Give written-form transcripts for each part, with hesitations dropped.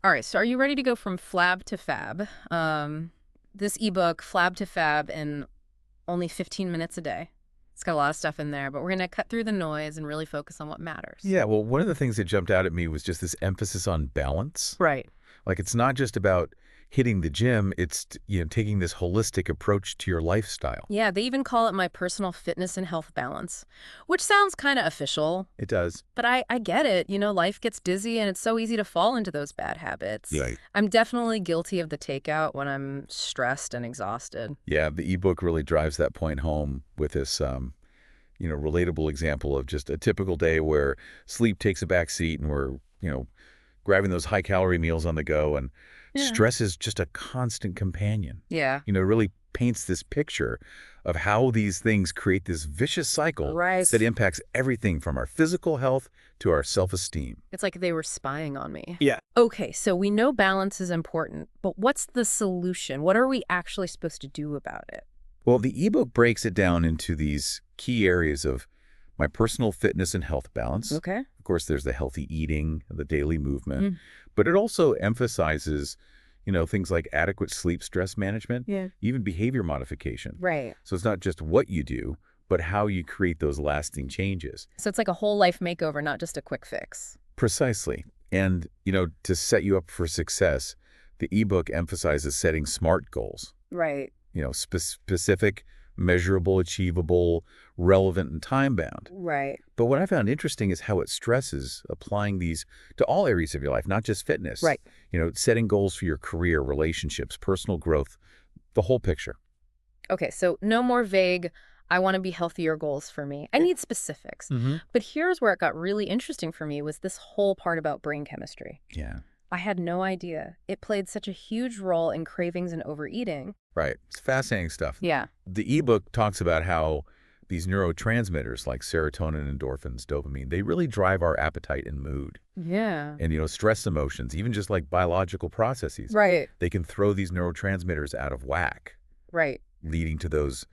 All right, so are you ready to go from Flab to Fab? This ebook, Flab to Fab, in only 15 minutes a day. It's got a lot of stuff in there, but we're going to cut through the noise and really focus on what matters. Yeah, well, one of the things that jumped out at me was just this emphasis on balance. Right. Like, it's not just about hitting the gym, it's, taking this holistic approach to your lifestyle. Yeah, they even call it my personal fitness and health balance, which sounds kind of official, It does. but I get it. Life gets busy and it's so easy to fall into those bad habits. Yeah. I'm definitely guilty of the takeout when I'm stressed and exhausted. Yeah, the ebook really drives that point home with this, relatable example of just a typical day where sleep takes a back seat and we're, grabbing those high-calorie meals on the go, and Yeah. stress is just a constant companion. Yeah. It really paints this picture of how these things create this vicious cycle Right. that impacts everything from our physical health to our self-esteem. It's like they were spying on me. Yeah. Okay, so we know balance is important, but what's the solution? What are we actually supposed to do about it? Well, the ebook breaks it down into these key areas of my personal fitness and health balance. Okay. Of course, there's the healthy eating, the daily movement, Mm. but it also emphasizes, things like adequate sleep, stress management, Yeah. even behavior modification. Right. So it's not just what you do, but how you create those lasting changes. So it's like a whole life makeover, not just a quick fix. Precisely. And, to set you up for success, the ebook emphasizes setting SMART goals, Right. specific, measurable, achievable, relevant, and time-bound. Right. But what I found interesting is how it stresses applying these to all areas of your life, not just fitness. Right. Setting goals for your career, relationships, personal growth, the whole picture. Okay, so no more vague, I want to be healthier goals for me. I need specifics. Mm-hmm. But here's where it got really interesting for me was this whole part about brain chemistry. Yeah. I had no idea. It played such a huge role in cravings and overeating. Right. It's fascinating stuff. Yeah. The ebook talks about how these neurotransmitters like serotonin, endorphins, dopamine, they really drive our appetite and mood. Yeah. And, stress emotions, even just like biological processes, Right. they can throw these neurotransmitters out of whack, Right. leading to those,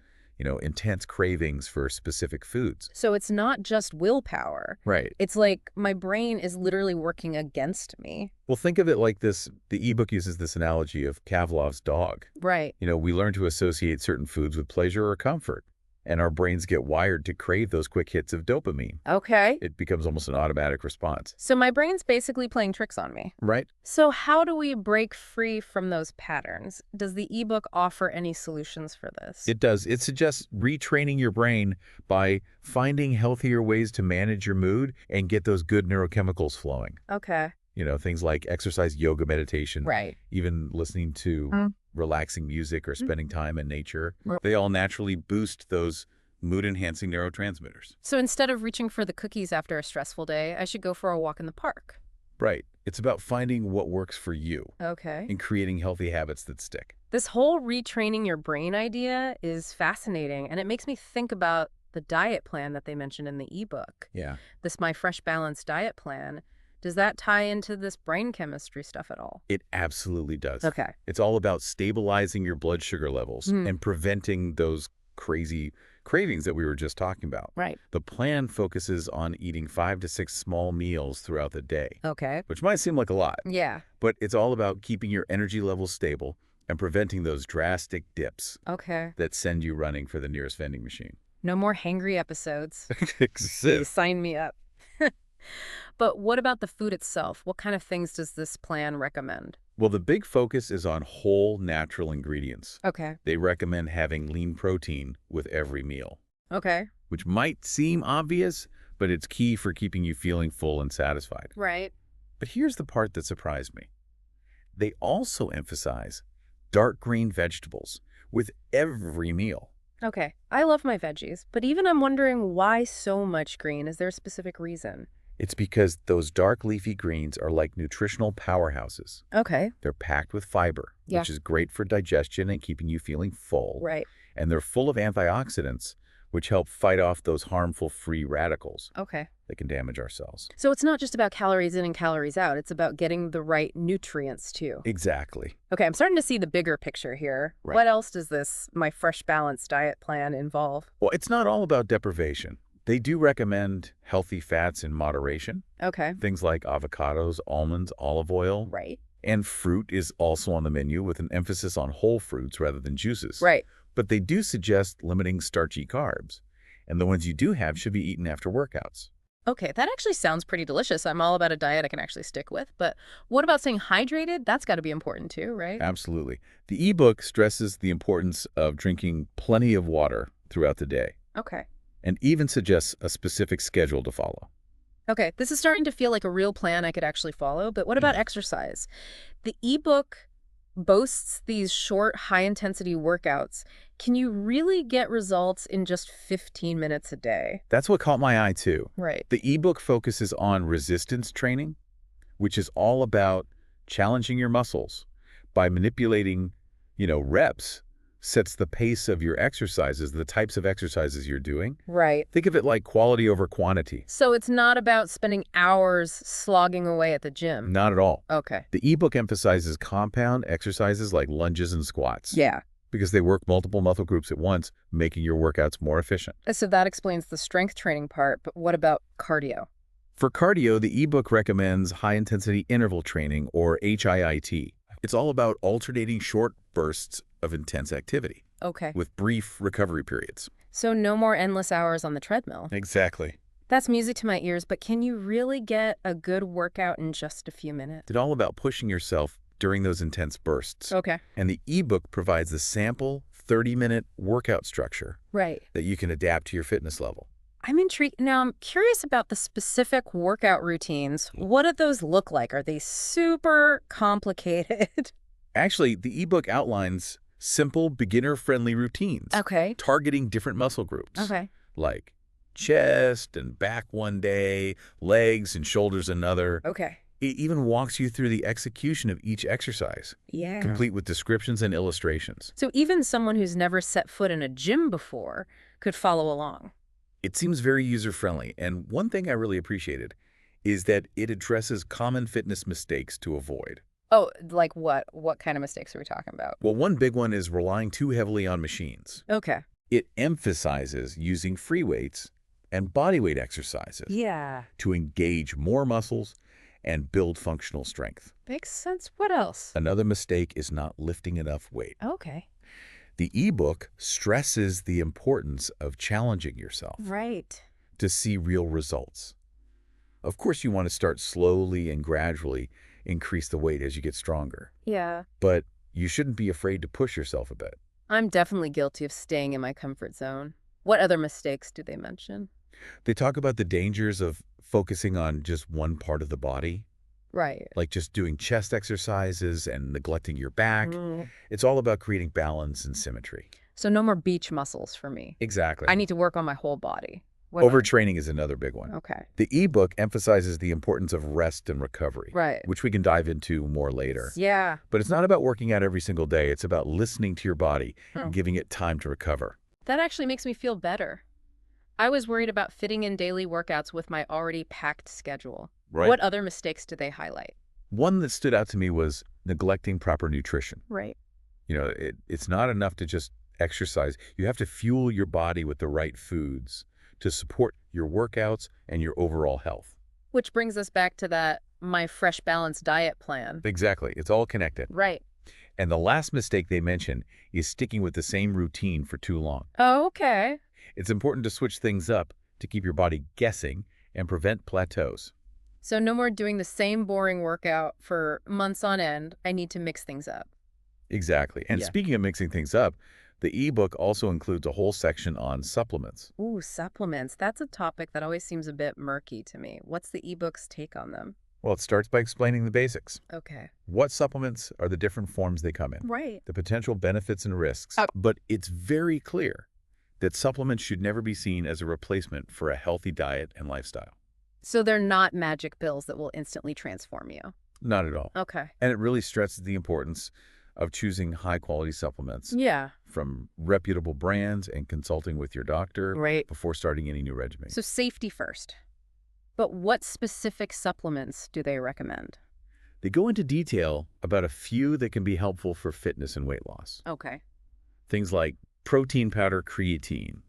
intense cravings for specific foods. So it's not just willpower. Right. It's like my brain is literally working against me. Well, think of it like this. The ebook uses this analogy of Pavlov's dog. Right. We learn to associate certain foods with pleasure or comfort, and our brains get wired to crave those quick hits of dopamine. Okay. It becomes almost an automatic response. So my brain's basically playing tricks on me. Right? So how do we break free from those patterns? Does the ebook offer any solutions for this? It does. It suggests retraining your brain by finding healthier ways to manage your mood and get those good neurochemicals flowing. Okay. Things like exercise, yoga, meditation, Right. even listening to relaxing music or spending time in nature. They all naturally boost those mood-enhancing neurotransmitters. So instead of reaching for the cookies after a stressful day, I should go for a walk in the park. Right. It's about finding what works for you Okay. and creating healthy habits that stick. This whole retraining your brain idea is fascinating, and it makes me think about the diet plan that they mentioned in the ebook. Yeah. This My Fresh Balanced diet plan. Does that tie into this brain chemistry stuff at all? It absolutely does. Okay. It's all about stabilizing your blood sugar levels and preventing those crazy cravings that we were just talking about. Right. The plan focuses on eating 5 to 6 small meals throughout the day, Okay. which might seem like a lot, Yeah. but it's all about keeping your energy levels stable and preventing those drastic dips Okay. that send you running for the nearest vending machine. No more hangry episodes. Exist. Please sign me up. But what about the food itself? What kind of things does this plan recommend? Well, the big focus is on whole natural ingredients. Okay. They recommend having lean protein with every meal, Okay. which might seem obvious, but it's key for keeping you feeling full and satisfied. Right. But here's the part that surprised me. They also emphasize dark green vegetables with every meal. Okay. I love my veggies, but even I'm wondering why so much green. Is there a specific reason? It's because those dark leafy greens are like nutritional powerhouses. Okay. They're packed with fiber, Yeah. which is great for digestion and keeping you feeling full. Right. And they're full of antioxidants, which help fight off those harmful free radicals Okay. that can damage our cells. So it's not just about calories in and calories out. It's about getting the right nutrients too. Exactly. Okay, I'm starting to see the bigger picture here. Right. What else does this My Fresh Balanced diet plan involve? Well, it's not all about deprivation. They do recommend healthy fats in moderation. Okay. Things like avocados, almonds, olive oil. Right. And fruit is also on the menu with an emphasis on whole fruits rather than juices. Right. But they do suggest limiting starchy carbs, and the ones you do have should be eaten after workouts. Okay, that actually sounds pretty delicious. I'm all about a diet I can actually stick with. But what about staying hydrated? That's got to be important too, right? Absolutely. The ebook stresses the importance of drinking plenty of water throughout the day Okay. and even suggests a specific schedule to follow. Okay, this is starting to feel like a real plan I could actually follow. But what about exercise? The ebook boasts these short, high-intensity workouts. Can you really get results in just 15 minutes a day? That's what caught my eye too. Right. The ebook focuses on resistance training, which is all about challenging your muscles by manipulating, reps, sets the pace of your exercises, the types of exercises you're doing. Right. Think of it like quality over quantity. So it's not about spending hours slogging away at the gym. Not at all. Okay. The ebook emphasizes compound exercises like lunges and squats Yeah. because they work multiple muscle groups at once, making your workouts more efficient. So that explains the strength training part, but what about cardio? For cardio, the ebook recommends high-intensity interval training, or HIIT. It's all about alternating short bursts of intense activity Okay. with brief recovery periods. So no more endless hours on the treadmill. Exactly. That's music to my ears, but can you really get a good workout in just a few minutes? It's all about pushing yourself during those intense bursts. Okay. And the ebook provides the sample 30-minute workout structure Right. that you can adapt to your fitness level. I'm intrigued. Now, I'm curious about the specific workout routines. What do those look like? Are they super complicated? Actually, the ebook outlines simple, beginner-friendly routines Okay. targeting different muscle groups. Okay. Like chest and back one day, legs and shoulders another. Okay. It even walks you through the execution of each exercise, Yeah. complete with descriptions and illustrations. So even someone who's never set foot in a gym before could follow along. It seems very user-friendly, and one thing I really appreciated is that it addresses common fitness mistakes to avoid. Oh, like what? What kind of mistakes are we talking about? Well, one big one is relying too heavily on machines. Okay. It emphasizes using free weights and bodyweight exercises Yeah. to engage more muscles and build functional strength. Makes sense. What else? Another mistake is not lifting enough weight. Okay. The ebook stresses the importance of challenging yourself Right. to see real results. Of course, you want to start slowly and gradually increase the weight as you get stronger, Yeah. but you shouldn't be afraid to push yourself a bit. I'm definitely guilty of staying in my comfort zone. What other mistakes do they mention? They talk about the dangers of focusing on just one part of the body, Right. like just doing chest exercises and neglecting your back. Mm. It's all about creating balance and symmetry. So no more beach muscles for me. Exactly. I need to work on my whole body. What about- Overtraining is another big one. Okay. The ebook emphasizes the importance of rest and recovery, Right. which we can dive into more later. Yeah. But it's not about working out every single day. It's about listening to your body Oh. and giving it time to recover. That actually makes me feel better. I was worried about fitting in daily workouts with my already packed schedule. Right. What other mistakes do they highlight? One that stood out to me was neglecting proper nutrition. Right. It's not enough to just exercise. You have to fuel your body with the right foods to support your workouts and your overall health. Which brings us back to that my fresh balanced diet plan. Exactly. It's all connected. Right. And the last mistake they mention is sticking with the same routine for too long. Oh, okay. It's important to switch things up to keep your body guessing and prevent plateaus. So no more doing the same boring workout for months on end. I need to mix things up. Exactly. And Yeah. speaking of mixing things up, the ebook also includes a whole section on supplements. Ooh, supplements. That's a topic that always seems a bit murky to me. What's the ebook's take on them? Well, it starts by explaining the basics. Okay. What supplements are the different forms they come in, Right. the potential benefits and risks. Oh. But it's very clear that supplements should never be seen as a replacement for a healthy diet and lifestyle. So they're not magic pills that will instantly transform you. Not at all. Okay. And it really stresses the importance of choosing high-quality supplements Yeah. from reputable brands and consulting with your doctor Right. before starting any new regimen. So safety first. But what specific supplements do they recommend? They go into detail about a few that can be helpful for fitness and weight loss. Okay. Things like protein powder creatine,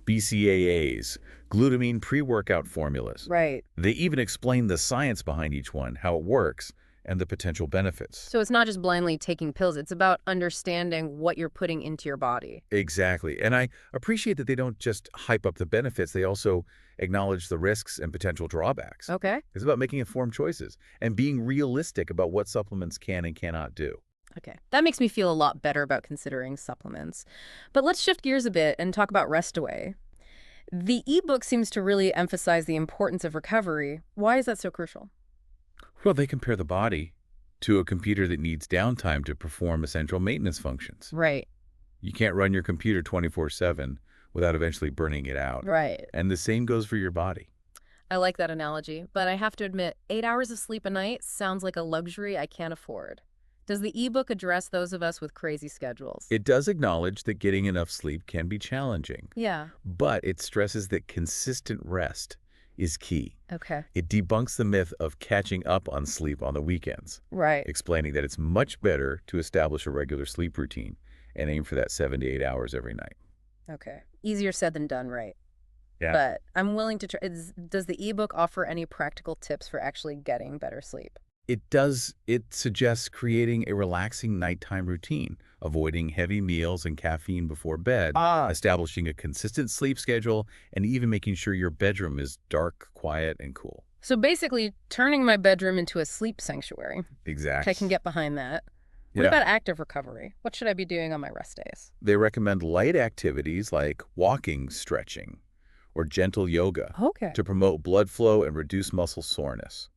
BCAAs, glutamine pre-workout formulas. Right. They even explain the science behind each one, how it works, and the potential benefits. So it's not just blindly taking pills. It's about understanding what you're putting into your body. Exactly. And I appreciate that they don't just hype up the benefits, they also acknowledge the risks and potential drawbacks. Okay. It's about making informed choices and being realistic about what supplements can and cannot do. Okay. That makes me feel a lot better about considering supplements. But let's shift gears a bit and talk about rest away. The ebook seems to really emphasize the importance of recovery. Why is that so crucial? Well, they compare the body to a computer that needs downtime to perform essential maintenance functions. Right. You can't run your computer 24/7 without eventually burning it out. Right. And the same goes for your body. I like that analogy, but I have to admit, 8 hours of sleep a night sounds like a luxury I can't afford. Does the ebook address those of us with crazy schedules? It does acknowledge that getting enough sleep can be challenging, Yeah. but it stresses that consistent rest is key. Okay. It debunks the myth of catching up on sleep on the weekends, Right. explaining that it's much better to establish a regular sleep routine and aim for that 7 to 8 hours every night. Okay. Easier said than done, right? Yeah. But I'm willing to try. Does the ebook offer any practical tips for actually getting better sleep? It does. It suggests creating a relaxing nighttime routine, avoiding heavy meals and caffeine before bed, establishing a consistent sleep schedule, and even making sure your bedroom is dark, quiet, and cool. So basically, turning my bedroom into a sleep sanctuary. Exactly. I can get behind that. What Yeah. about active recovery? What should I be doing on my rest days? They recommend light activities like walking, stretching, or gentle yoga Okay. to promote blood flow and reduce muscle soreness.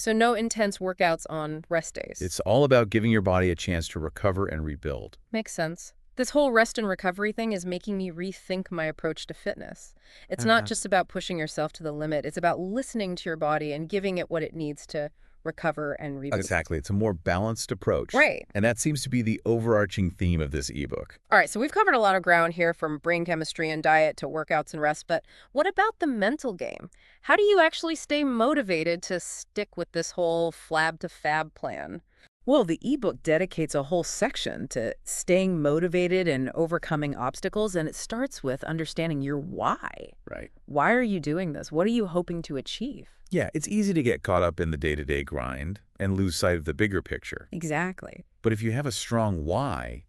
So no intense workouts on rest days. It's all about giving your body a chance to recover and rebuild. Makes sense. This whole rest and recovery thing is making me rethink my approach to fitness. It's not just about pushing yourself to the limit. It's about listening to your body and giving it what it needs to recover and rebuild. Exactly. It's a more balanced approach. Right. And that seems to be the overarching theme of this ebook. All right, so we've covered a lot of ground here, from brain chemistry and diet to workouts and rest, but what about the mental game? How do you actually stay motivated to stick with this whole flab to fab plan? Well, the ebook dedicates a whole section to staying motivated and overcoming obstacles, and it starts with understanding your why. Right. Why are you doing this? What are you hoping to achieve? Yeah, it's easy to get caught up in the day-to-day grind and lose sight of the bigger picture. Exactly. But if you have a strong why,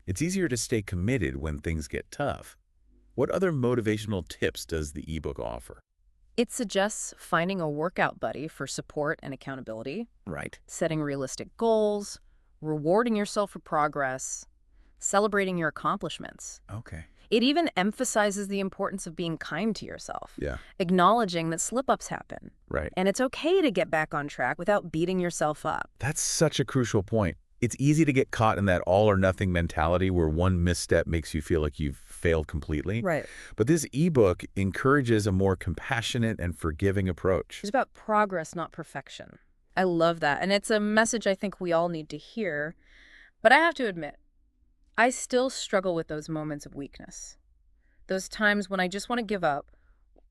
it's easier to stay committed when things get tough. What other motivational tips does the ebook offer? It suggests finding a workout buddy for support and accountability, Right. setting realistic goals, rewarding yourself for progress, celebrating your accomplishments. Okay. It even emphasizes the importance of being kind to yourself, Yeah. acknowledging that slip-ups happen, Right. and it's okay to get back on track without beating yourself up. That's such a crucial point. It's easy to get caught in that all-or-nothing mentality where one misstep makes you feel like you've failed completely. Right. But this ebook encourages a more compassionate and forgiving approach. It's about progress, not perfection. I love that, and it's a message I think we all need to hear. But I have to admit, I still struggle with those moments of weakness. Those times when I just want to give up.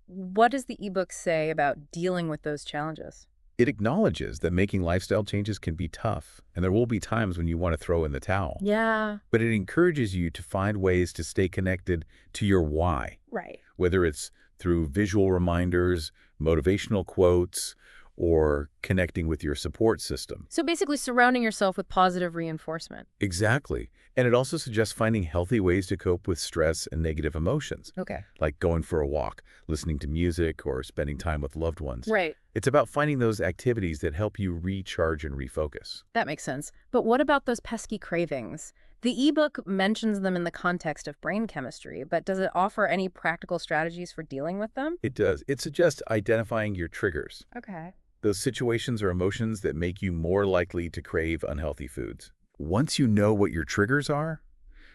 What does the ebook say about dealing with those challenges? It acknowledges that making lifestyle changes can be tough, and there will be times when you want to throw in the towel. Yeah. But it encourages you to find ways to stay connected to your why, Right. whether it's through visual reminders, motivational quotes, or connecting with your support system. So basically surrounding yourself with positive reinforcement. Exactly. And it also suggests finding healthy ways to cope with stress and negative emotions, Okay. like going for a walk, listening to music, or spending time with loved ones. Right. It's about finding those activities that help you recharge and refocus. That makes sense. But what about those pesky cravings? The ebook mentions them in the context of brain chemistry, but does it offer any practical strategies for dealing with them? It does. It suggests identifying your triggers, Okay. those situations or emotions that make you more likely to crave unhealthy foods. Once you know what your triggers are,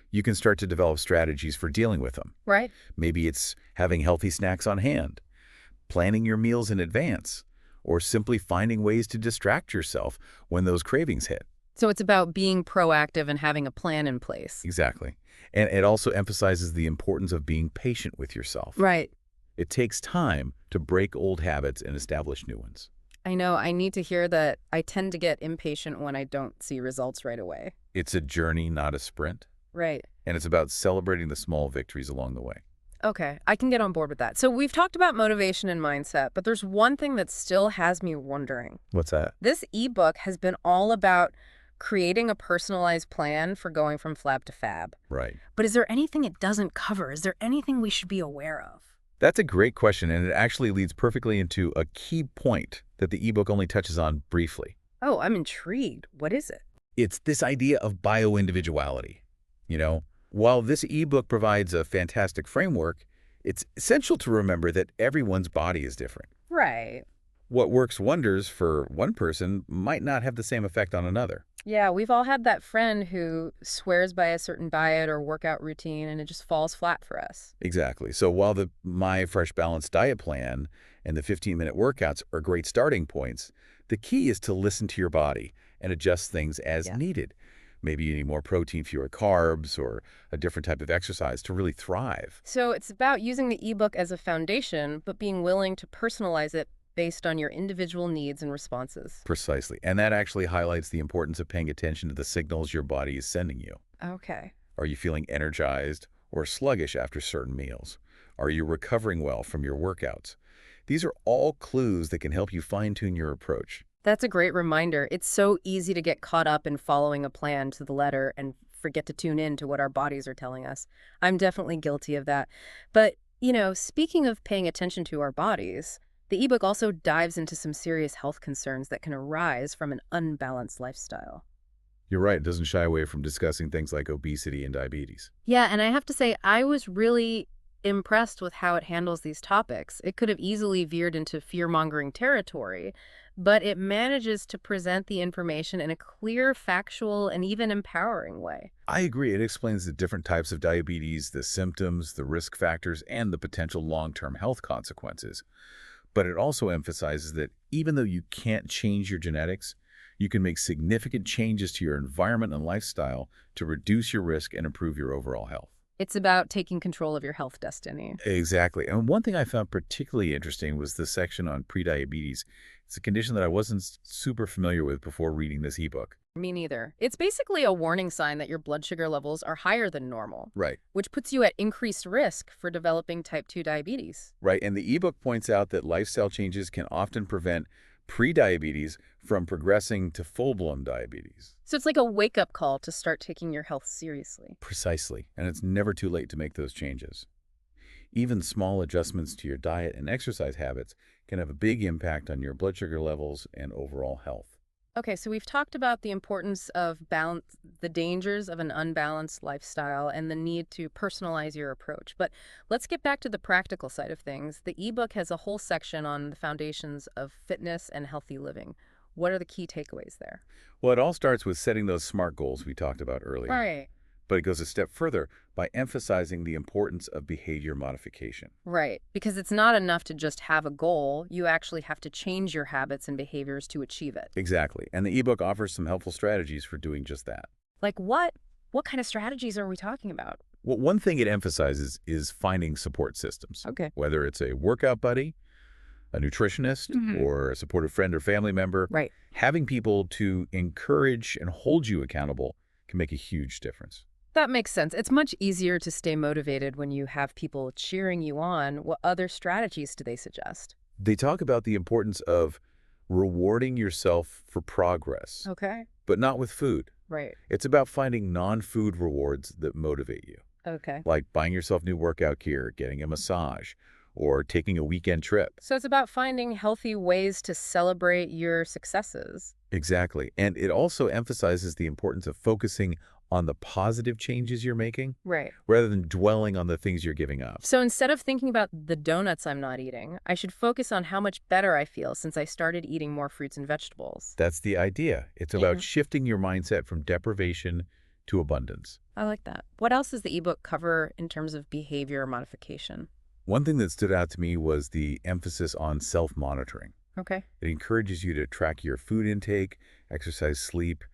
you can start to develop strategies for dealing with them. Right. Maybe it's having healthy snacks on hand, planning your meals in advance, or simply finding ways to distract yourself when those cravings hit. So it's about being proactive and having a plan in place. Exactly. And it also emphasizes the importance of being patient with yourself. Right. It takes time to break old habits and establish new ones. I know I need to hear that. I tend to get impatient when I don't see results right away. It's a journey, not a sprint. Right. And it's about celebrating the small victories along the way. Okay, I can get on board with that. So we've talked about motivation and mindset, but there's one thing that still has me wondering. What's that? This ebook has been all about creating a personalized plan for going from Flab to Fab. Right. But is there anything it doesn't cover? Is there anything we should be aware of? That's a great question, and it actually leads perfectly into a key point that the ebook only touches on briefly. Oh, I'm intrigued. What is it? It's this idea of bio-individuality. While this ebook provides a fantastic framework, it's essential to remember that everyone's body is different. Right. What works wonders for one person might not have the same effect on another. Yeah, we've all had that friend who swears by a certain diet or workout routine and it just falls flat for us. Exactly. So while the My Fresh Balanced diet plan and the 15-minute workouts are great starting points, the key is to listen to your body and adjust things as Yeah. needed. Maybe you need more protein, fewer carbs, or a different type of exercise to really thrive. So it's about using the ebook as a foundation, but being willing to personalize it based on your individual needs and responses. Precisely. And that actually highlights the importance of paying attention to the signals your body is sending you. Okay. Are you feeling energized or sluggish after certain meals? Are you recovering well from your workouts? These are all clues that can help you fine-tune your approach. That's a great reminder. It's so easy to get caught up in following a plan to the letter and forget to tune in to what our bodies are telling us. I'm definitely guilty of that. But, speaking of paying attention to our bodies, the ebook also dives into some serious health concerns that can arise from an unbalanced lifestyle. You're right, it doesn't shy away from discussing things like obesity and diabetes. Yeah, and I have to say, I was really impressed with how it handles these topics. It could have easily veered into fear-mongering territory, but it manages to present the information in a clear, factual, and even empowering way. I agree. It explains the different types of diabetes, the symptoms, the risk factors, and the potential long-term health consequences. But it also emphasizes that even though you can't change your genetics, you can make significant changes to your environment and lifestyle to reduce your risk and improve your overall health. It's about taking control of your health destiny. Exactly. And one thing I found particularly interesting was the section on prediabetes. It's a condition that I wasn't super familiar with before reading this ebook. Me neither. It's basically a warning sign that your blood sugar levels are higher than normal, Right. which puts you at increased risk for developing type 2 diabetes. Right. And the ebook points out that lifestyle changes can often prevent prediabetes from progressing to full-blown diabetes. So it's like a wake-up call to start taking your health seriously. Precisely. And it's never too late to make those changes. Even small adjustments to your diet and exercise habits can have a big impact on your blood sugar levels and overall health. Okay, so we've talked about the importance of balance, the dangers of an unbalanced lifestyle, and the need to personalize your approach. But let's get back to the practical side of things. The ebook has a whole section on the foundations of fitness and healthy living. What are the key takeaways there? Well, it all starts with setting those SMART goals we talked about earlier. Right. But it goes a step further by emphasizing the importance of behavior modification. Right, because it's not enough to just have a goal. You actually have to change your habits and behaviors to achieve it. Exactly. And the ebook offers some helpful strategies for doing just that. Like what? What kind of strategies are we talking about? Well, one thing it emphasizes is finding support systems. Okay. Whether it's a workout buddy, a nutritionist, or a supportive friend or family member, Right. having people to encourage and hold you accountable can make a huge difference. That makes sense. It's much easier to stay motivated when you have people cheering you on. What other strategies do they suggest? They talk about the importance of rewarding yourself for progress, Okay. but not with food. Right. It's about finding non-food rewards that motivate you, Okay. like buying yourself new workout gear, getting a massage, or taking a weekend trip. So it's about finding healthy ways to celebrate your successes. Exactly. And it also emphasizes the importance of focusing on the positive changes you're making Right. rather than dwelling on the things you're giving up. So instead of thinking about the donuts I'm not eating, I should focus on how much better I feel since I started eating more fruits and vegetables. That's the idea. It's Yeah. about shifting your mindset from deprivation to abundance. I like that. What else does the ebook cover in terms of behavior modification? One thing that stood out to me was the emphasis on self-monitoring. Okay. It encourages you to track your food intake, exercise, sleep,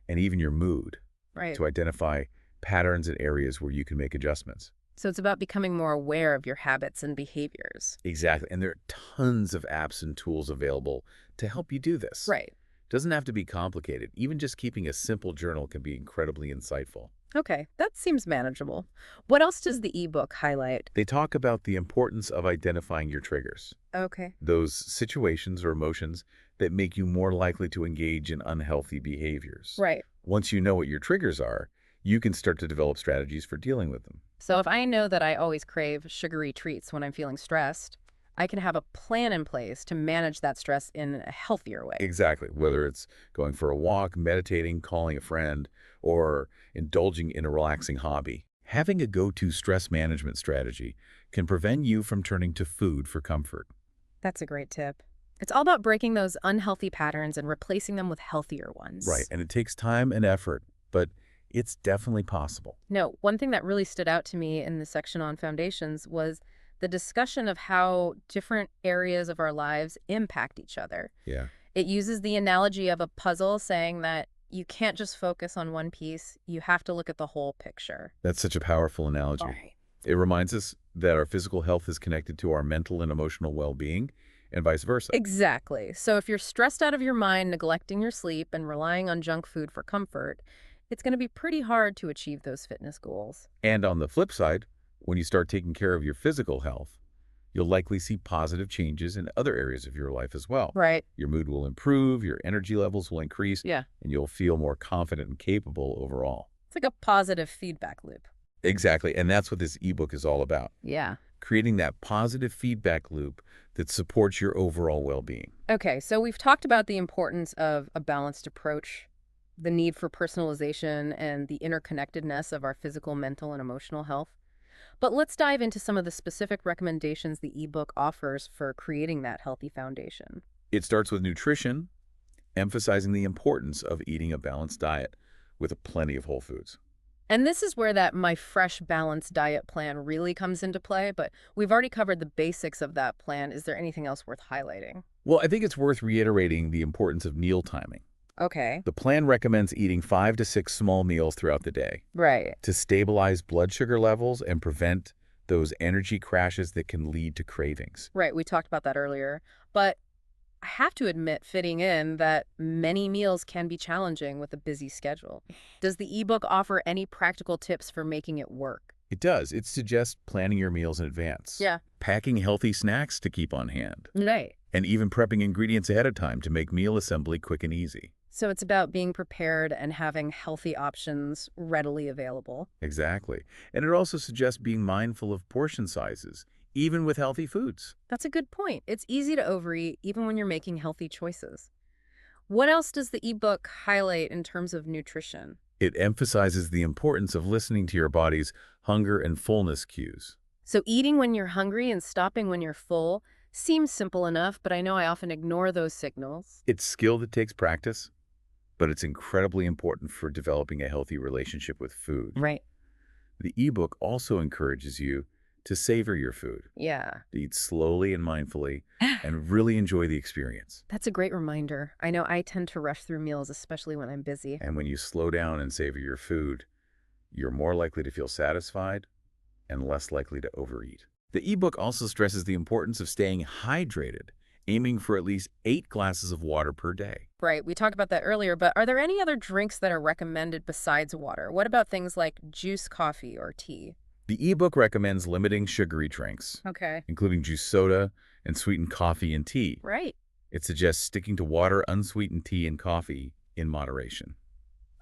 and even your mood Right. to identify patterns and areas where you can make adjustments. So it's about becoming more aware of your habits and behaviors. Exactly. And there are tons of apps and tools available to help you do this. Right. Doesn't have to be complicated. Even just keeping a simple journal can be incredibly insightful. Okay, that seems manageable. What else does the ebook highlight? They talk about the importance of identifying your triggers, Okay. those situations or emotions that make you more likely to engage in unhealthy behaviors. Right. Once you know what your triggers are, you can start to develop strategies for dealing with them. So if I know that I always crave sugary treats when I'm feeling stressed, I can have a plan in place to manage that stress in a healthier way. Exactly. Whether it's going for a walk, meditating, calling a friend, or indulging in a relaxing hobby. Having a go-to stress management strategy can prevent you from turning to food for comfort. That's a great tip. It's all about breaking those unhealthy patterns and replacing them with healthier Right. ones. And it takes time and effort, but it's definitely possible. No, one thing that really stood out to me in the section on foundations was the discussion of how different areas of our lives impact each other. Yeah. It uses the analogy of a puzzle, saying that you can't just focus on one piece, you have to look at the whole picture. That's such a powerful analogy. Right. It reminds us that our physical health is connected to our mental and emotional well-being and vice versa. Exactly. So if you're stressed out of your mind, neglecting your sleep, and relying on junk food for comfort, it's going to be pretty hard to achieve those fitness goals. And on the flip side, when you start taking care of your physical health, you'll likely see positive changes in other areas of your life as well. Right. Your mood will improve, your energy levels will increase, Yeah. and you'll feel more confident and capable overall. It's like a positive feedback loop. Exactly, and that's what this ebook is all about. Yeah. Creating that positive feedback loop that supports your overall well-being. Okay, so we've talked about the importance of a balanced approach, the need for personalization, and the interconnectedness of our physical, mental, and emotional health. But let's dive into some of the specific recommendations the ebook offers for creating that healthy foundation. It starts with nutrition, emphasizing the importance of eating a balanced diet with plenty of whole foods. And this is where that My Fresh Balanced Diet plan really comes into play, but we've already covered the basics of that plan. Is there anything else worth highlighting? Well, I think it's worth reiterating the importance of meal timing. Okay. The plan recommends eating 5 to 6 small meals throughout the day Right. to stabilize blood sugar levels and prevent those energy crashes that can lead to cravings. Right, we talked about that earlier. But I have to admit, fitting in, that many meals can be challenging with a busy schedule. Does the ebook offer any practical tips for making it work? It does. It suggests planning your meals in advance, Yeah. packing healthy snacks to keep on hand, Right. and even prepping ingredients ahead of time to make meal assembly quick and easy. So it's about being prepared and having healthy options readily available. Exactly. And it also suggests being mindful of portion sizes, even with healthy foods. That's a good point. It's easy to overeat even when you're making healthy choices. What else does the ebook highlight in terms of nutrition? It emphasizes the importance of listening to your body's hunger and fullness cues. So eating when you're hungry and stopping when you're full seems simple enough, but I know I often ignore those signals. It's skill that takes practice, but it's incredibly important for developing a healthy relationship with food. Right. The ebook also encourages you to savor your food, Yeah. to eat slowly and mindfully, and really enjoy the experience. That's a great reminder. I know I tend to rush through meals, especially when I'm busy. And when you slow down and savor your food, you're more likely to feel satisfied and less likely to overeat. The ebook also stresses the importance of staying hydrated, aiming for at least 8 glasses of water per day. Right, we talked about that earlier, but are there any other drinks that are recommended besides water? What about things like juice, coffee, or tea? The ebook recommends limiting sugary drinks, Okay. including juice soda and sweetened coffee and tea. Right. It suggests sticking to water, unsweetened tea, and coffee in moderation.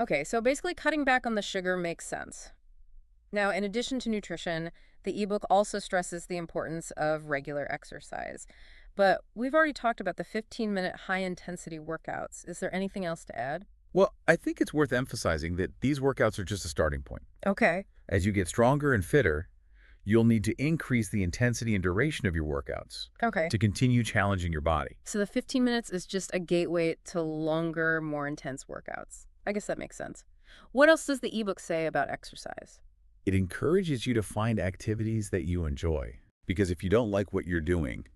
Okay, so basically cutting back on the sugar makes sense. Now, in addition to nutrition, the ebook also stresses the importance of regular exercise. But we've already talked about the 15-minute high-intensity workouts. Is there anything else to add? Well, I think it's worth emphasizing that these workouts are just a starting point. Okay. As you get stronger and fitter, you'll need to increase the intensity and duration of your workouts Okay. to continue challenging your body. So the 15 minutes is just a gateway to longer, more intense workouts. I guess that makes sense. What else does the ebook say about exercise? It encourages you to find activities that you enjoy, because if you don't like what you're doing,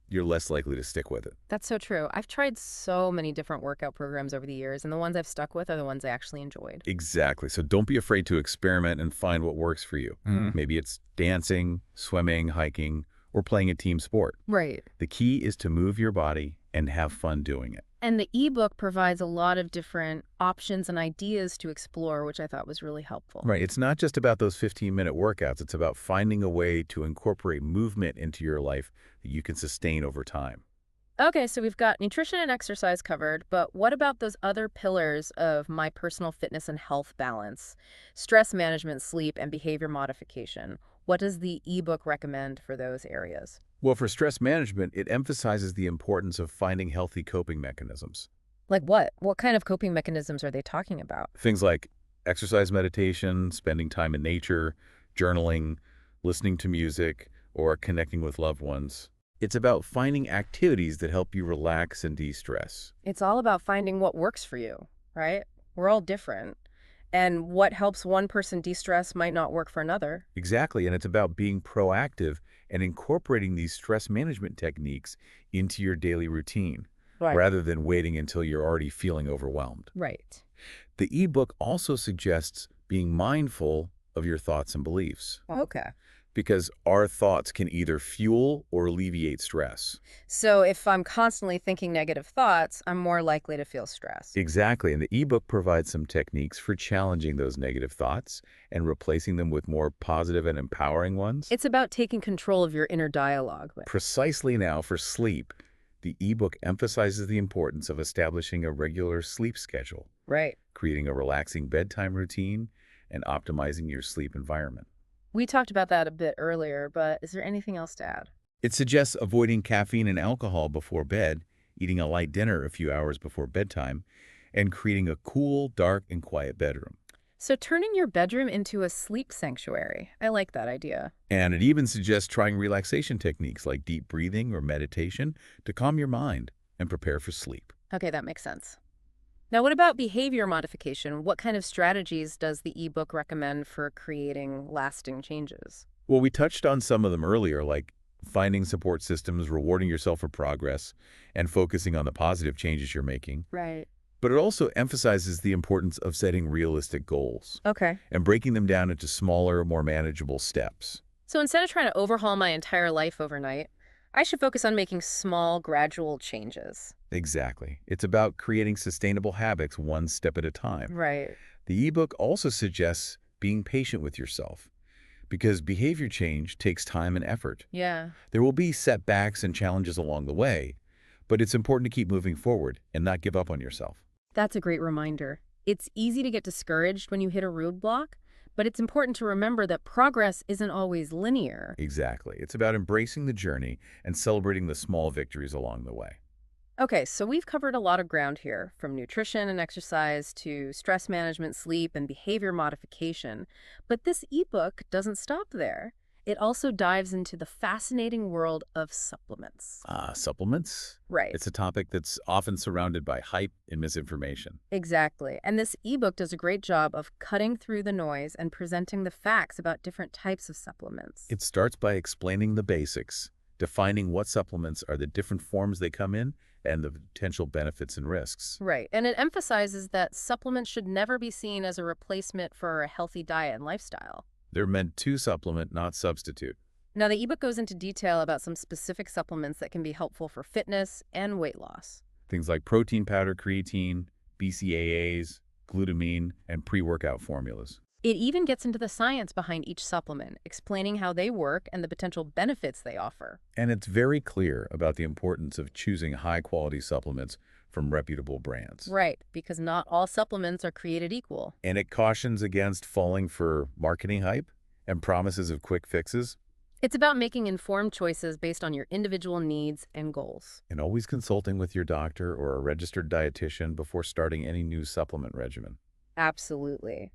you're less likely to stick with it. That's so true. I've tried so many different workout programs over the years, and the ones I've stuck with are the ones I actually enjoyed. Exactly. So don't be afraid to experiment and find what works for you. Maybe it's dancing, swimming, hiking, or playing a team sport. Right. The key is to move your body and have fun doing it. And the ebook provides a lot of different options and ideas to explore, which I thought was really helpful. Right. It's not just about those 15-minute workouts. It's about finding a way to incorporate movement into your life that you can sustain over time. Okay, so we've got nutrition and exercise covered, but what about those other pillars of my personal fitness and health balance? Stress management, sleep, and behavior modification. What does the ebook recommend for those areas? Well, for stress management, it emphasizes the importance of finding healthy coping mechanisms. Like what? What kind of coping mechanisms are they talking about? Things like exercise meditation, spending time in nature, journaling, listening to music, or connecting with loved ones. It's about finding activities that help you relax and de-stress. It's all about finding what works for you, right? We're all different. And what helps one person de-stress might not work for another. Exactly, and it's about being proactive and incorporating these stress management techniques into your daily routine, Right. rather than waiting until you're already feeling overwhelmed. Right. The ebook also suggests being mindful of your thoughts and beliefs, Okay. because our thoughts can either fuel or alleviate stress. So if I'm constantly thinking negative thoughts, I'm more likely to feel stressed. Exactly, and the ebook provides some techniques for challenging those negative thoughts and replacing them with more positive and empowering ones. It's about taking control of your inner dialogue. Precisely. Now, for sleep, the ebook emphasizes the importance of establishing a regular sleep schedule, Right. creating a relaxing bedtime routine, and optimizing your sleep environment. We talked about that a bit earlier, but is there anything else to add? It suggests avoiding caffeine and alcohol before bed, eating a light dinner a few hours before bedtime, and creating a cool, dark, and quiet bedroom. So turning your bedroom into a sleep sanctuary. I like that idea. And it even suggests trying relaxation techniques like deep breathing or meditation to calm your mind and prepare for sleep. Okay, that makes sense. Now, what about behavior modification? What kind of strategies does the ebook recommend for creating lasting changes? Well, we touched on some of them earlier, like finding support systems, rewarding yourself for progress, and focusing on the positive changes you're making. Right. But it also emphasizes the importance of setting realistic goals Okay. and breaking them down into smaller, more manageable steps. So instead of trying to overhaul my entire life overnight, I should focus on making small, gradual changes. Exactly. It's about creating sustainable habits one step at a time. Right. The ebook also suggests being patient with yourself, because behavior change takes time and effort. Yeah. There will be setbacks and challenges along the way, but it's important to keep moving forward and not give up on yourself. That's a great reminder. It's easy to get discouraged when you hit a roadblock, but it's important to remember that progress isn't always linear. Exactly. It's about embracing the journey and celebrating the small victories along the way. Okay, so we've covered a lot of ground here, from nutrition and exercise to stress management, sleep, and behavior modification. But this ebook doesn't stop there. It also dives into the fascinating world of supplements. Supplements? Right. It's a topic that's often surrounded by hype and misinformation. Exactly. And this ebook does a great job of cutting through the noise and presenting the facts about different types of supplements. It starts by explaining the basics, defining what supplements are, the different forms they come in, and the potential benefits and risks. Right. And it emphasizes that supplements should never be seen as a replacement for a healthy diet and lifestyle. They're meant to supplement, not substitute. Now, the ebook goes into detail about some specific supplements that can be helpful for fitness and weight loss. Things like protein powder, creatine, BCAAs, glutamine, and pre-workout formulas. It even gets into the science behind each supplement, explaining how they work and the potential benefits they offer. And it's very clear about the importance of choosing high-quality supplements from reputable brands. Right, because not all supplements are created equal. And it cautions against falling for marketing hype and promises of quick fixes, It's about making informed choices based on your individual needs and goals. and always consulting with your doctor or a registered dietitian before starting any new supplement regimen. Absolutely.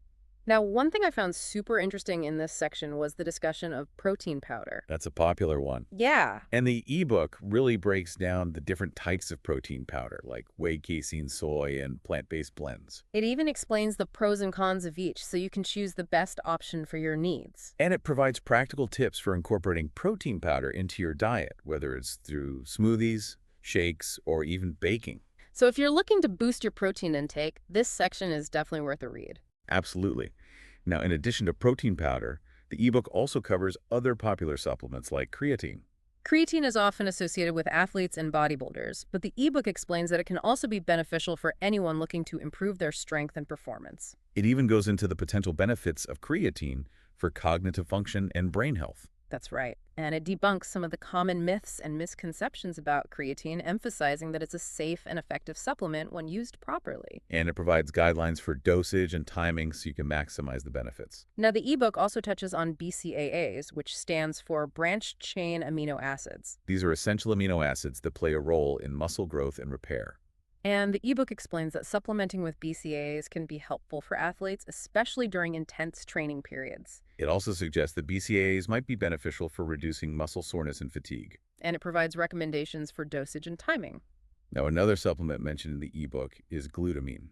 Now, one thing I found super interesting in this section was the discussion of protein powder. That's a popular one. Yeah. And the ebook really breaks down the different types of protein powder, like whey, casein, soy, and plant-based blends. It even explains the pros and cons of each so you can choose the best option for your needs. And it provides practical tips for incorporating protein powder into your diet, whether it's through smoothies, shakes, or even baking. So if you're looking to boost your protein intake, this section is definitely worth a read. Absolutely. Now, in addition to protein powder, the ebook also covers other popular supplements like creatine. Creatine is often associated with athletes and bodybuilders, but the ebook explains that it can also be beneficial for anyone looking to improve their strength and performance. It even goes into the potential benefits of creatine for cognitive function and brain health. That's right. And it debunks some of the common myths and misconceptions about creatine, emphasizing that it's a safe and effective supplement when used properly. And it provides guidelines for dosage and timing so you can maximize the benefits. Now, the ebook also touches on BCAAs, which stands for branched chain amino acids. These are essential amino acids that play a role in muscle growth and repair. And the ebook explains that supplementing with BCAAs can be helpful for athletes, especially during intense training periods. It also suggests that BCAAs might be beneficial for reducing muscle soreness and fatigue. And it provides recommendations for dosage and timing. Now, another supplement mentioned in the ebook is glutamine.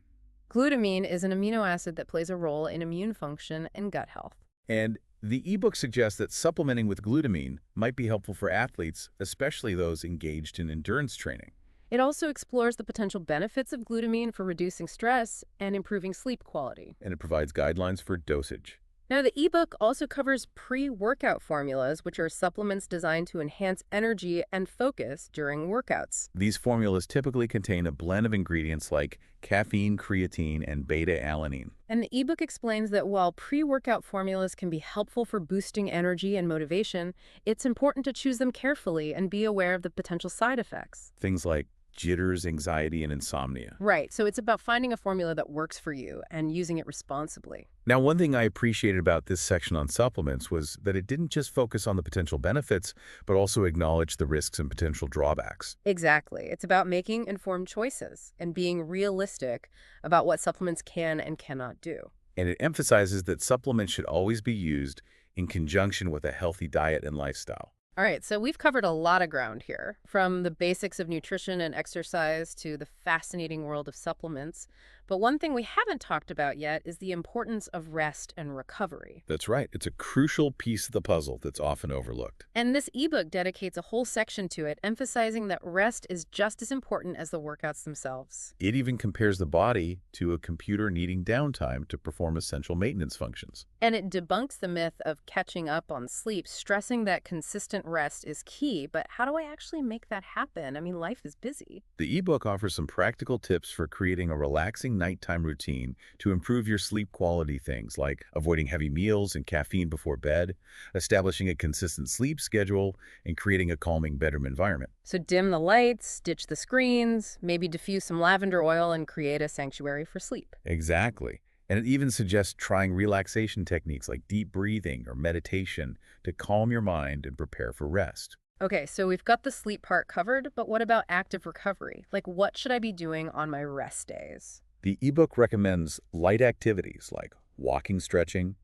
Glutamine is an amino acid that plays a role in immune function and gut health. And the ebook suggests that supplementing with glutamine might be helpful for athletes, especially those engaged in endurance training. It also explores the potential benefits of glutamine for reducing stress and improving sleep quality. And it provides guidelines for dosage. Now, the ebook also covers pre-workout formulas, which are supplements designed to enhance energy and focus during workouts. These formulas typically contain a blend of ingredients like caffeine, creatine, and beta-alanine. And the ebook explains that while pre-workout formulas can be helpful for boosting energy and motivation, it's important to choose them carefully and be aware of the potential side effects. Things like jitters, anxiety, and insomnia. Right, so it's about finding a formula that works for you and using it responsibly. Now, one thing I appreciated about this section on supplements was that it didn't just focus on the potential benefits, but also acknowledge the risks and potential drawbacks. Exactly. It's about making informed choices and being realistic about what supplements can and cannot do. And it emphasizes that supplements should always be used in conjunction with a healthy diet and lifestyle. All right, so we've covered a lot of ground here, from the basics of nutrition and exercise to the fascinating world of supplements. But one thing we haven't talked about yet is the importance of rest and recovery. That's right. It's a crucial piece of the puzzle that's often overlooked. And this ebook dedicates a whole section to it, emphasizing that rest is just as important as the workouts themselves. It even compares the body to a computer needing downtime to perform essential maintenance functions. And it debunks the myth of catching up on sleep, stressing that consistent rest is key. But how do I actually make that happen? I mean, life is busy. The ebook offers some practical tips for creating a relaxing nighttime routine to improve your sleep quality, things like avoiding heavy meals and caffeine before bed, establishing a consistent sleep schedule, and creating a calming bedroom environment. So dim the lights, ditch the screens, maybe diffuse some lavender oil and create a sanctuary for sleep. Exactly. And it even suggests trying relaxation techniques like deep breathing or meditation to calm your mind and prepare for rest. Okay, so we've got the sleep part covered, but what about active recovery? Like, what should I be doing on my rest days? The ebook recommends light activities like walking, stretching,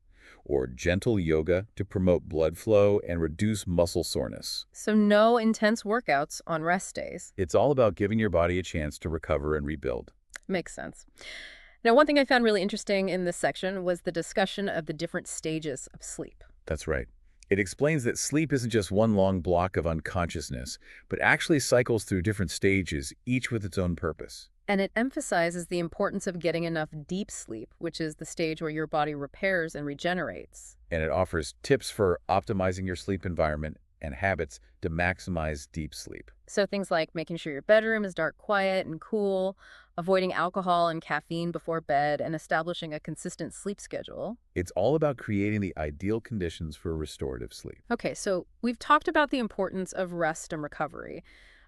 or gentle yoga to promote blood flow and reduce muscle soreness. So no intense workouts on rest days. It's all about giving your body a chance to recover and rebuild. Makes sense. Now, one thing I found really interesting in this section was the discussion of the different stages of sleep. That's right. It explains that sleep isn't just one long block of unconsciousness, but actually cycles through different stages, each with its own purpose. And it emphasizes the importance of getting enough deep sleep, which is the stage where your body repairs and regenerates. And it offers tips for optimizing your sleep environment and habits to maximize deep sleep. So things like making sure your bedroom is dark, quiet, and cool, avoiding alcohol and caffeine before bed, and establishing a consistent sleep schedule. It's all about creating the ideal conditions for restorative sleep. Okay, so we've talked about the importance of rest and recovery,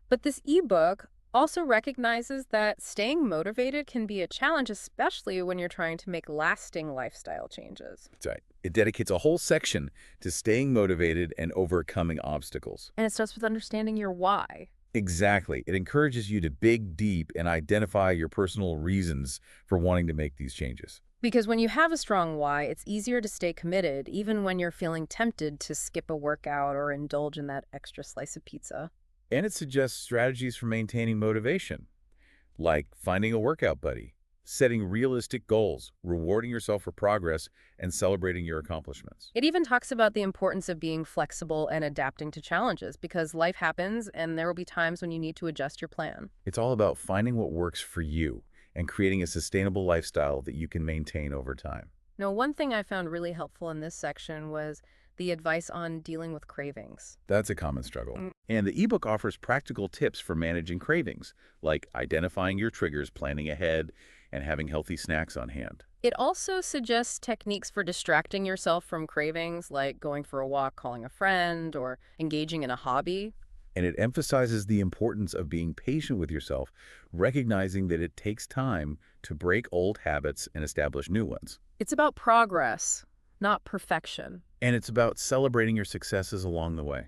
but this ebook also recognizes that staying motivated can be a challenge, especially when you're trying to make lasting lifestyle changes. That's right. It dedicates a whole section to staying motivated and overcoming obstacles. And it starts with understanding your why. Exactly. It encourages you to dig deep and identify your personal reasons for wanting to make these changes. Because when you have a strong why, it's easier to stay committed, even when you're feeling tempted to skip a workout or indulge in that extra slice of pizza. And it suggests strategies for maintaining motivation, like finding a workout buddy, setting realistic goals, rewarding yourself for progress, and celebrating your accomplishments. It even talks about the importance of being flexible and adapting to challenges, because life happens and there will be times when you need to adjust your plan. It's all about finding what works for you and creating a sustainable lifestyle that you can maintain over time. Now, one thing I found really helpful in this section was the advice on dealing with cravings. That's a common struggle. Mm. And the ebook offers practical tips for managing cravings, like identifying your triggers, planning ahead, and having healthy snacks on hand. It also suggests techniques for distracting yourself from cravings, like going for a walk, calling a friend, or engaging in a hobby. And it emphasizes the importance of being patient with yourself, recognizing that it takes time to break old habits and establish new ones. It's about progress, not perfection. And it's about celebrating your successes along the way.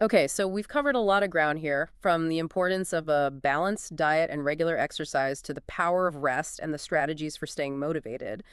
Okay, so we've covered a lot of ground here, from the importance of a balanced diet and regular exercise to the power of rest and the strategies for staying motivated.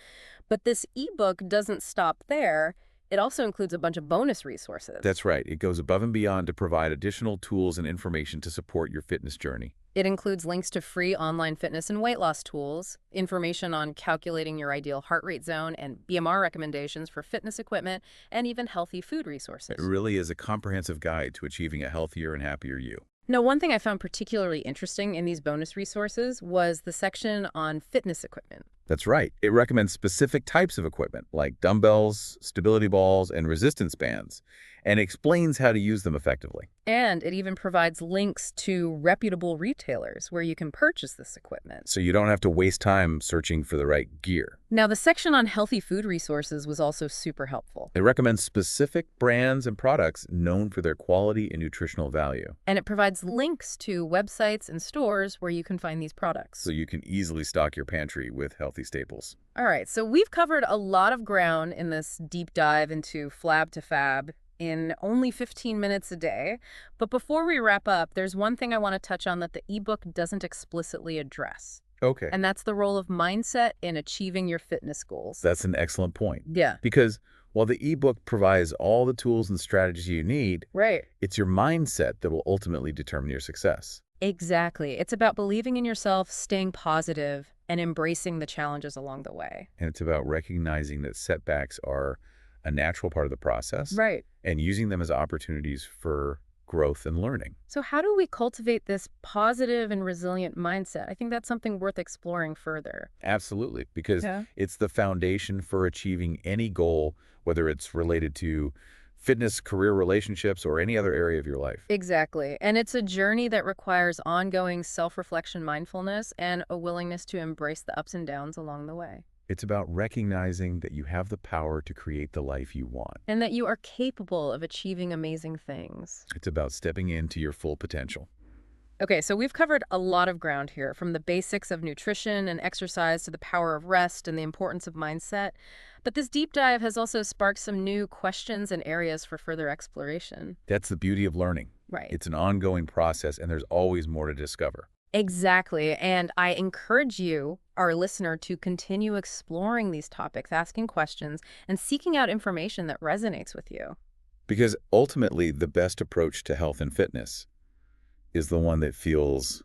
But this ebook doesn't stop there. It also includes a bunch of bonus resources. That's right. It goes above and beyond to provide additional tools and information to support your fitness journey. It includes links to free online fitness and weight loss tools, information on calculating your ideal heart rate zone, and BMR recommendations for fitness equipment, and even healthy food resources. It really is a comprehensive guide to achieving a healthier and happier you. Now, one thing I found particularly interesting in these bonus resources was the section on fitness equipment. That's right. It recommends specific types of equipment like dumbbells, stability balls, and resistance bands, and explains how to use them effectively. And it even provides links to reputable retailers where you can purchase this equipment. So you don't have to waste time searching for the right gear. Now, the section on healthy food resources was also super helpful. It recommends specific brands and products known for their quality and nutritional value. And it provides links to websites and stores where you can find these products. So you can easily stock your pantry with healthy staples. All right, so we've covered a lot of ground in this deep dive into Flab to Fab in only 15 minutes a day. But before we wrap up, there's one thing I want to touch on that the ebook doesn't explicitly address. Okay. And that's the role of mindset in achieving your fitness goals. That's an excellent point. Yeah. Because while the ebook provides all the tools and strategies you need, Right. it's your mindset that will ultimately determine your success. Exactly. It's about believing in yourself, staying positive, and embracing the challenges along the way. And it's about recognizing that setbacks are a natural part of the process. Right. And using them as opportunities for growth and learning. So how do we cultivate this positive and resilient mindset? I think that's something worth exploring further. Absolutely, because Yeah. it's the foundation for achieving any goal, whether it's related to fitness, career, relationships, or any other area of your life. Exactly. And it's a journey that requires ongoing self-reflection, mindfulness, and a willingness to embrace the ups and downs along the way. It's about recognizing that you have the power to create the life you want. And that you are capable of achieving amazing things. It's about stepping into your full potential. Okay, so we've covered a lot of ground here, from the basics of nutrition and exercise to the power of rest and the importance of mindset. But this deep dive has also sparked some new questions and areas for further exploration. That's the beauty of learning. Right. It's an ongoing process, and there's always more to discover. Exactly. And I encourage you, our listener, to continue exploring these topics, asking questions, and seeking out information that resonates with you. Because ultimately, the best approach to health and fitness is the one that feels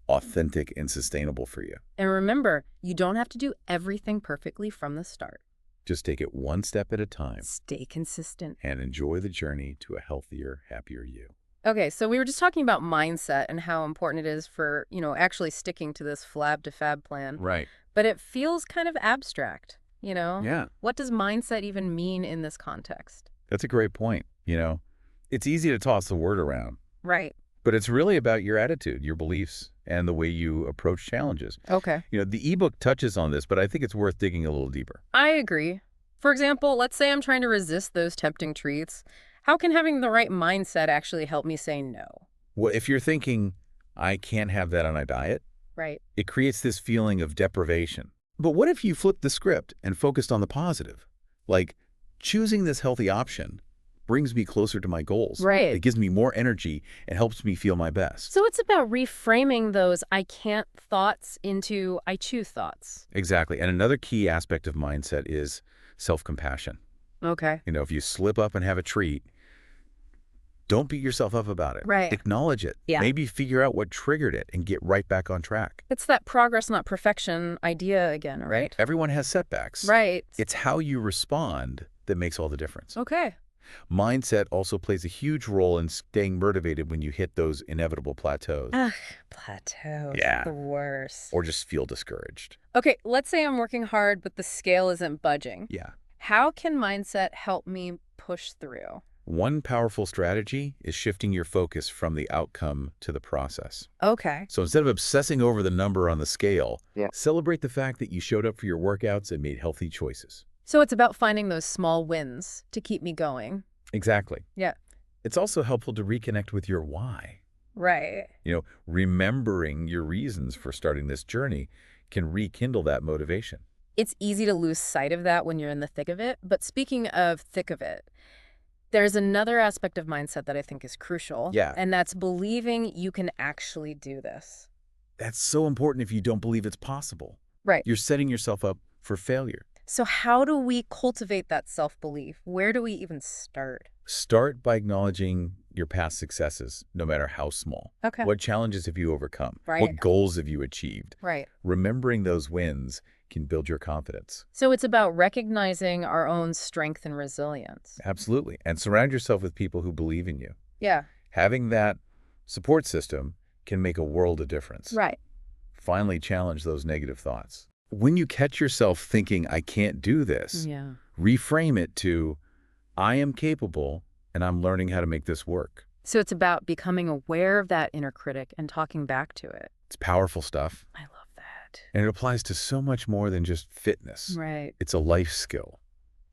authentic and sustainable for you. And remember, you don't have to do everything perfectly from the start. Just take it one step at a time Stay consistent. and enjoy the journey to a healthier, happier you. Okay, so we were just talking about mindset and how important it is for, actually sticking to this Flab to Fab plan. Right. But it feels kind of abstract, Yeah. What does mindset even mean in this context? That's a great point. It's easy to toss the word around, Right. but it's really about your attitude, your beliefs, and the way you approach challenges. Okay. The ebook touches on this, but I think it's worth digging a little deeper. I agree. For example, let's say I'm trying to resist those tempting treats. How can having the right mindset actually help me say no? Well, if you're thinking, I can't have that on my diet, Right. it creates this feeling of deprivation. But what if you flipped the script and focused on the positive? Like, choosing this healthy option brings me closer to my goals. Right. It gives me more energy and helps me feel my best. So it's about reframing those I can't thoughts into I choose thoughts. Exactly. And another key aspect of mindset is self-compassion. Okay. If you slip up and have a treat, don't beat yourself up about it. Right. Acknowledge it. Yeah. Maybe figure out what triggered it and get right back on track. It's that progress, not perfection idea again, right? Everyone has setbacks. Right. It's how you respond that makes all the difference. Okay. Mindset also plays a huge role in staying motivated when you hit those inevitable plateaus. Ugh, plateaus. Yeah. The worst. Or just feel discouraged. Okay, let's say I'm working hard, but the scale isn't budging. Yeah. How can mindset help me push through? One powerful strategy is shifting your focus from the outcome to the process. Okay. So instead of obsessing over the number on the scale, Yeah. celebrate the fact that you showed up for your workouts and made healthy choices. So it's about finding those small wins to keep me going. Exactly. Yeah. It's also helpful to reconnect with your why. Right. Remembering your reasons for starting this journey can rekindle that motivation. It's easy to lose sight of that when you're in the thick of it. But speaking of thick of it, there's another aspect of mindset that I think is crucial. Yeah. And that's believing you can actually do this. That's so important if you don't believe it's possible. Right. You're setting yourself up for failure. So how do we cultivate that self-belief? Where do we even start? Start by acknowledging your past successes, no matter how small. Okay. What challenges have you overcome? Right. What goals have you achieved? Right. Remembering those wins can build your confidence. So it's about recognizing our own strength and resilience. Absolutely. And surround yourself with people who believe in you. Yeah. Having that support system can make a world of difference. Right. Finally, challenge those negative thoughts. When you catch yourself thinking, I can't do this, Yeah. reframe it to, I am capable and I'm learning how to make this work. So it's about becoming aware of that inner critic and talking back to it. It's powerful stuff. I love that. And it applies to so much more than just fitness. Right. It's a life skill.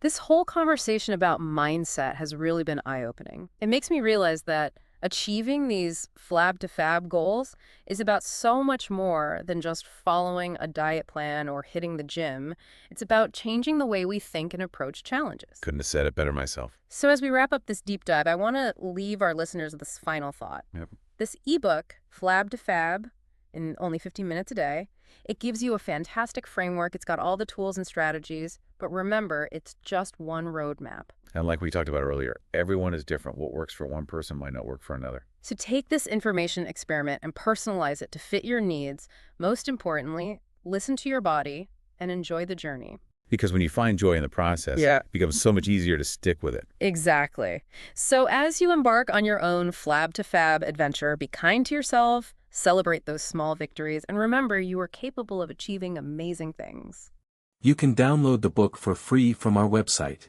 This whole conversation about mindset has really been eye-opening. It makes me realize that achieving these Flab to Fab goals is about so much more than just following a diet plan or hitting the gym. It's about changing the way we think and approach challenges. Couldn't have said it better myself. So as we wrap up this deep dive, I want to leave our listeners with this final thought. Yep. This ebook, Flab to Fab, in only 15 minutes a day, it gives you a fantastic framework. It's got all the tools and strategies, but remember, it's just one roadmap. And like we talked about earlier, everyone is different. What works for one person might not work for another. So take this information experiment and personalize it to fit your needs. Most importantly, listen to your body and enjoy the journey. Because when you find joy in the process, Yeah. it becomes so much easier to stick with it. Exactly. So as you embark on your own Flab to Fab adventure, be kind to yourself, celebrate those small victories, and remember you are capable of achieving amazing things. You can download the book for free from our website.